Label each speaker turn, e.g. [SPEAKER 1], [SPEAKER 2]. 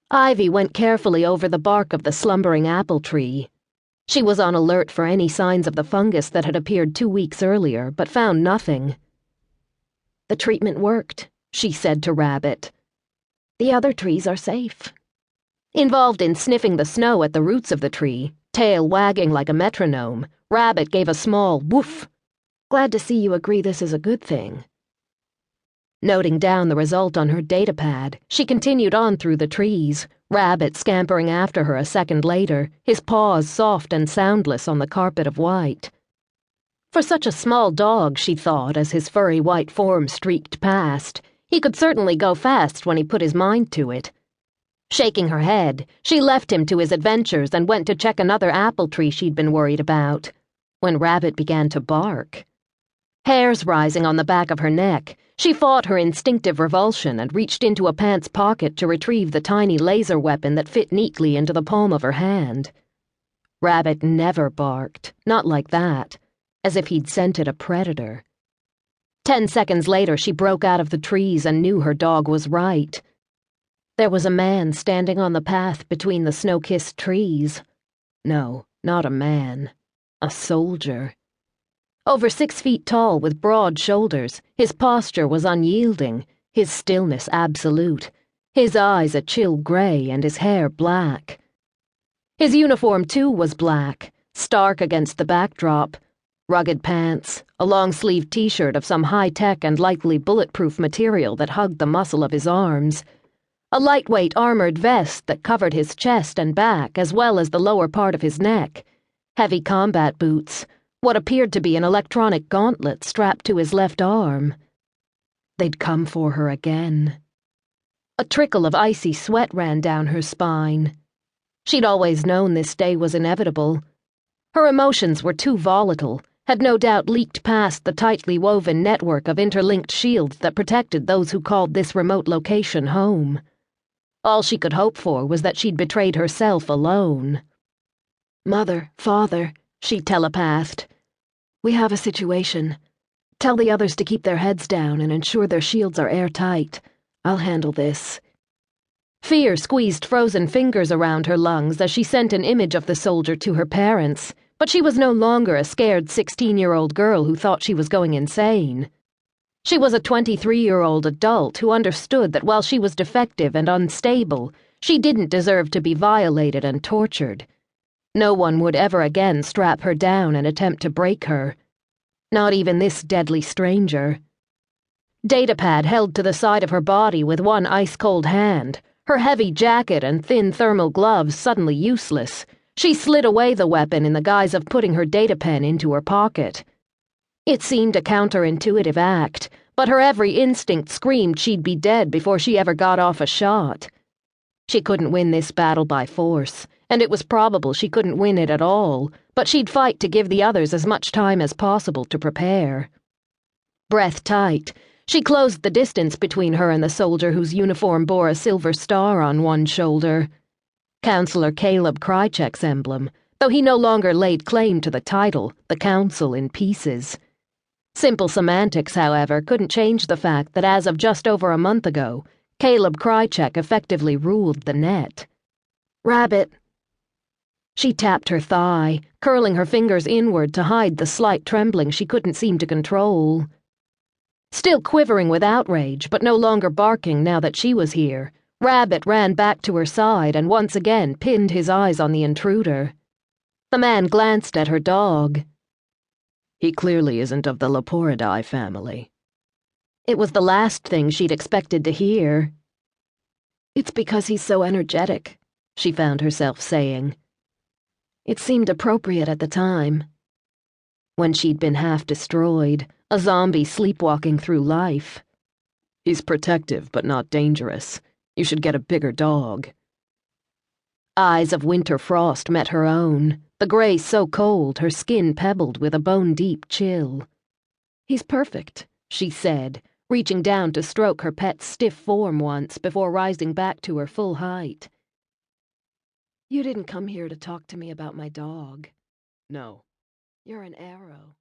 [SPEAKER 1] Ivy went carefully over the bark of the slumbering apple tree. She was on alert for any signs of the fungus that had appeared 2 weeks earlier, but found nothing. "The treatment worked," she said to Rabbit. "The other trees are safe." Involved in sniffing the snow at the roots of the tree, tail wagging like a metronome, Rabbit gave a small woof. "Glad to see you agree this is a good thing." Noting down the result on her datapad, she continued on through the trees, Rabbit scampering after her a second later, his paws soft and soundless on the carpet of white. For such a small dog, she thought as his furry white form streaked past, he could certainly go fast when he put his mind to it. Shaking her head, she left him to his adventures and went to check another apple tree she'd been worried about, when Rabbit began to bark. Hairs rising on the back of her neck, she fought her instinctive revulsion and reached into a pants pocket to retrieve the tiny laser weapon that fit neatly into the palm of her hand. Rabbit never barked, not like that, as if he'd scented a predator. 10 seconds later, she broke out of the trees and knew her dog was right. There was a man standing on the path between the snow-kissed trees. No, not a man. A soldier. Over 6 feet tall with broad shoulders, his posture was unyielding, his stillness absolute, his eyes a chill gray and his hair black. His uniform, too, was black, stark against the backdrop. Rugged pants, a long-sleeved t-shirt of some high-tech and likely bulletproof material that hugged the muscle of his arms, a lightweight armored vest that covered his chest and back as well as the lower part of his neck, heavy combat boots, what appeared to be an electronic gauntlet strapped to his left arm. They'd come for her again. A trickle of icy sweat ran down her spine. She'd always known this day was inevitable. Her emotions were too volatile, had no doubt leaked past the tightly woven network of interlinked shields that protected those who called this remote location home. All she could hope for was that she'd betrayed herself alone. "Mother, Father," she telepathed. "We have a situation. Tell the others to keep their heads down and ensure their shields are airtight. I'll handle this." Fear squeezed frozen fingers around her lungs as she sent an image of the soldier to her parents, but she was no longer a scared 16-year-old girl who thought she was going insane. She was a 23-year-old adult who understood that while she was defective and unstable, she didn't deserve to be violated and tortured. No one would ever again strap her down and attempt to break her. Not even this deadly stranger. Datapad held to the side of her body with one ice-cold hand, her heavy jacket and thin thermal gloves suddenly useless. She slid away the weapon in the guise of putting her data pen into her pocket. It seemed a counterintuitive act, but her every instinct screamed she'd be dead before she ever got off a shot. She couldn't win this battle by force, and it was probable she couldn't win it at all, but she'd fight to give the others as much time as possible to prepare. Breath tight, she closed the distance between her and the soldier whose uniform bore a silver star on one shoulder. Counselor Caleb Krychek's emblem, though he no longer laid claim to the title, the Council in pieces. Simple semantics, however, couldn't change the fact that as of just over a month ago, Caleb Krychek effectively ruled the net. "Rabbit." She tapped her thigh, curling her fingers inward to hide the slight trembling she couldn't seem to control. Still quivering with outrage, but no longer barking now that she was here, Rabbit ran back to her side and once again pinned his eyes on the intruder. The man glanced at her dog.
[SPEAKER 2] "He clearly isn't of the Leporidae family."
[SPEAKER 1] It was the last thing she'd expected to hear.
[SPEAKER 2] "It's because he's so energetic," she found herself saying.
[SPEAKER 1] It seemed appropriate at the time. When she'd been half destroyed, a zombie sleepwalking through life.
[SPEAKER 2] "He's protective, but not dangerous. You should get a bigger dog."
[SPEAKER 1] Eyes of winter frost met her own, the gray so cold her skin pebbled with a bone-deep chill.
[SPEAKER 2] "He's perfect,"
[SPEAKER 1] she said, reaching down to stroke her pet's stiff form once before rising back to her full height.
[SPEAKER 2] "You didn't come here to talk to me about my dog."
[SPEAKER 1] "No."
[SPEAKER 2] "You're an arrow."